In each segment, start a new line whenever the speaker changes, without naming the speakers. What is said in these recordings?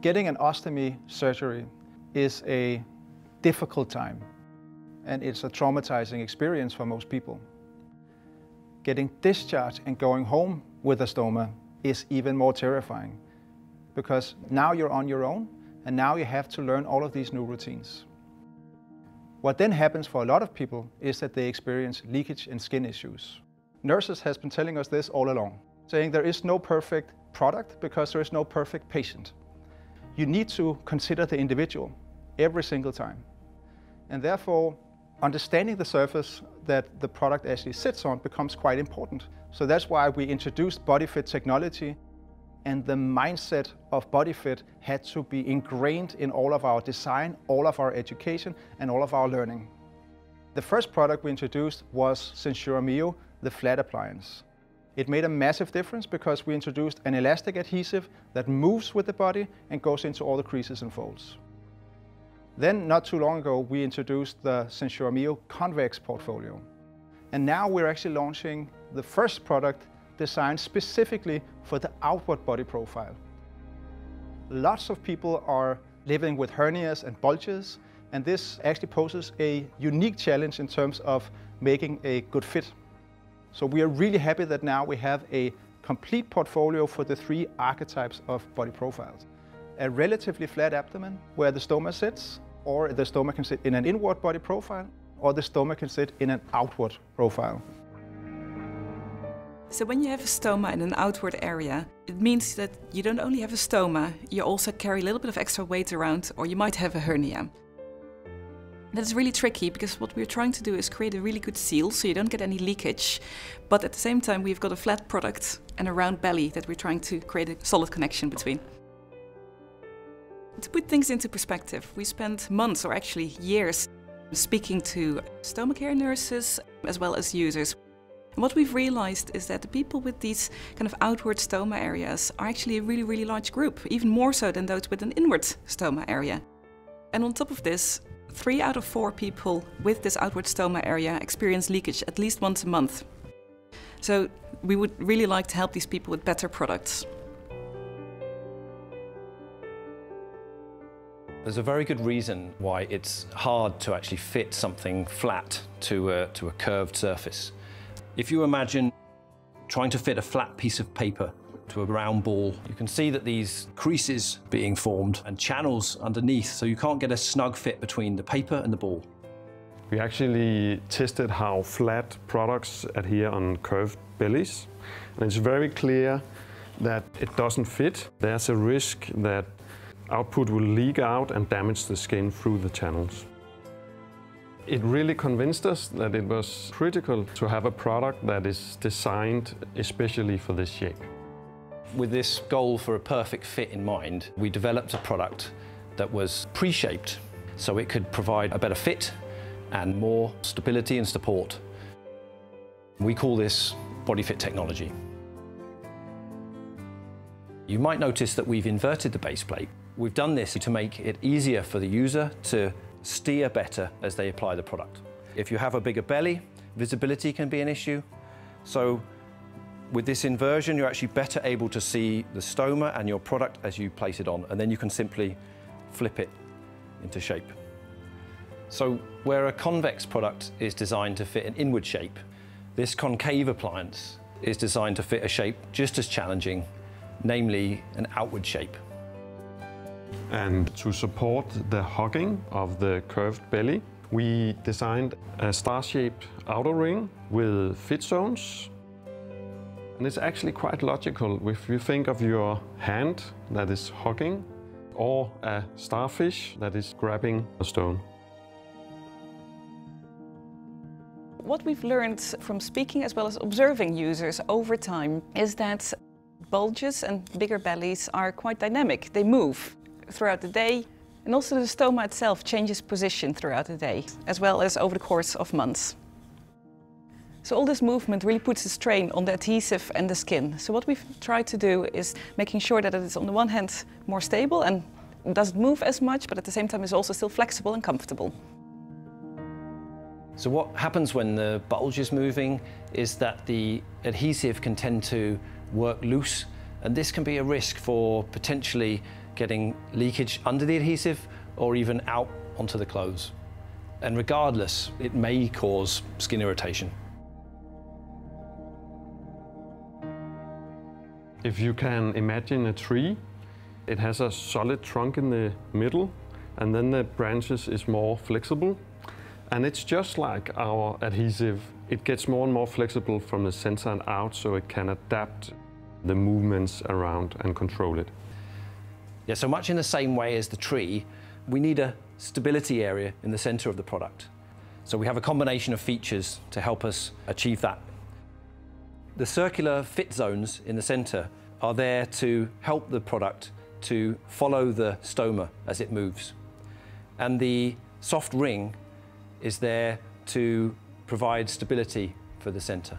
Getting an ostomy surgery is a difficult time, and it's a traumatizing experience for most people. Getting discharged and going home with a stoma is even more terrifying, because now you're on your own, and now you have to learn all of these new routines. What then happens for a lot of people is that they experience leakage and skin issues. Nurses has been telling us this all along, saying there is no perfect product because there is no perfect patient. You need to consider the individual every single time. And therefore, understanding the surface that the product actually sits on becomes quite important. So that's why we introduced BodyFit Technologie, and the mindset of BodyFit had to be ingrained in all of our design, all of our education, and all of our learning. The first product we introduced was SenSura Mio, the flat appliance. It made a massive difference because we introduced an elastic adhesive that moves with the body and goes into all the creases and folds. Then, not too long ago, we introduced the SenSura Mio Convex portfolio. And now we're actually launching the first product designed specifically for the outward body profile. Lots of people are living with hernias and bulges, and this actually poses a unique challenge in terms of making a good fit. So we are really happy that now we have a complete portfolio for the three archetypes of body profiles. A relatively flat abdomen where the stoma sits, or the stoma can sit in an inward body profile, or the stoma can sit in an outward profile.
So when you have a stoma in an outward area, it means that you don't only have a stoma, you also carry a little bit of extra weight around, or you might have a hernia. That is really tricky because what we're trying to do is create a really good seal so you don't get any leakage, but at the same time we've got a flat product and a round belly that we're trying to create a solid connection between. To put things into perspective, we spent months or actually years speaking to stoma care nurses as well as users. And what we've realized is that the people with these kind of outward stoma areas are actually a really, really large group, even more so than those with an inward stoma area. And on top of this, 3 out of 4 people with this outward stoma area experience leakage at least once a month. So we would really like to help these people with better products.
There's a very good reason why it's hard to actually fit something flat to a curved surface. If you imagine trying to fit a flat piece of paper to a round ball, you can see that these creases being formed and channels underneath, so you can't get a snug fit between the paper and the ball.
We actually tested how flat products adhere on curved bellies, and it's very clear that it doesn't fit. There's a risk that output will leak out and damage the skin through the channels. It really convinced us that it was critical to have a product that is designed especially for this shape.
With this goal for a perfect fit in mind, we developed a product that was pre-shaped so it could provide a better fit and more stability and support. We call this BodyFit Technologie. You might notice that we've inverted the base plate. We've done this to make it easier for the user to steer better as they apply the product. If you have a bigger belly, visibility can be an issue. So with this inversion, you're actually better able to see the stoma and your product as you place it on, and then you can simply flip it into shape. So where a convex product is designed to fit an inward shape, this concave appliance is designed to fit a shape just as challenging, namely an outward shape.
And to support the hugging of the curved belly, we designed a star-shaped outer ring with fit zones. And it's actually quite logical if you think of your hand that is hugging or a starfish that is grabbing a stone.
What we've learned from speaking as well as observing users over time is that bulges and bigger bellies are quite dynamic. They move throughout the day, and also the stoma itself changes position throughout the day, as well as over the course of months. So all this movement really puts a strain on the adhesive and the skin. So what we've tried to do is making sure that it is on the one hand more stable and doesn't move as much, but at the same time is also still flexible and comfortable.
So what happens when the bulge is moving is that the adhesive can tend to work loose, and this can be a risk for potentially getting leakage under the adhesive or even out onto the clothes. And regardless, it may cause skin irritation.
If you can imagine a tree, it has a solid trunk in the middle, and then the branches is more flexible. And it's just like our adhesive. It gets more and more flexible from the center and out, so it can adapt the movements around and control it.
Yeah, so much in the same way as the tree, we need a stability area in the center of the product. So we have a combination of features to help us achieve that. The circular fit zones in the center are there to help the product to follow the stoma as it moves. And the soft ring is there to provide stability for the center.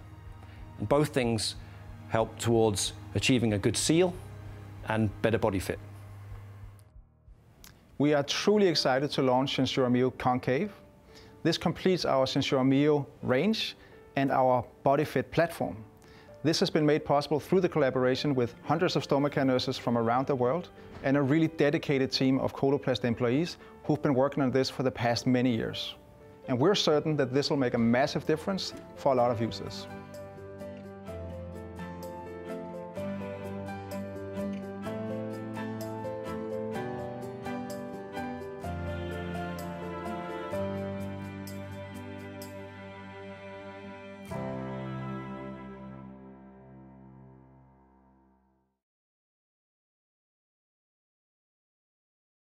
And both things help towards achieving a good seal and better body fit.
We are truly excited to launch SenSura Mio Konkav. This completes our SenSura Mio range and our BodyFit platform. This has been made possible through the collaboration with hundreds of stoma care nurses from around the world and a really dedicated team of Coloplast employees who've been working on this for the past many years. And we're certain that this will make a massive difference for a lot of users.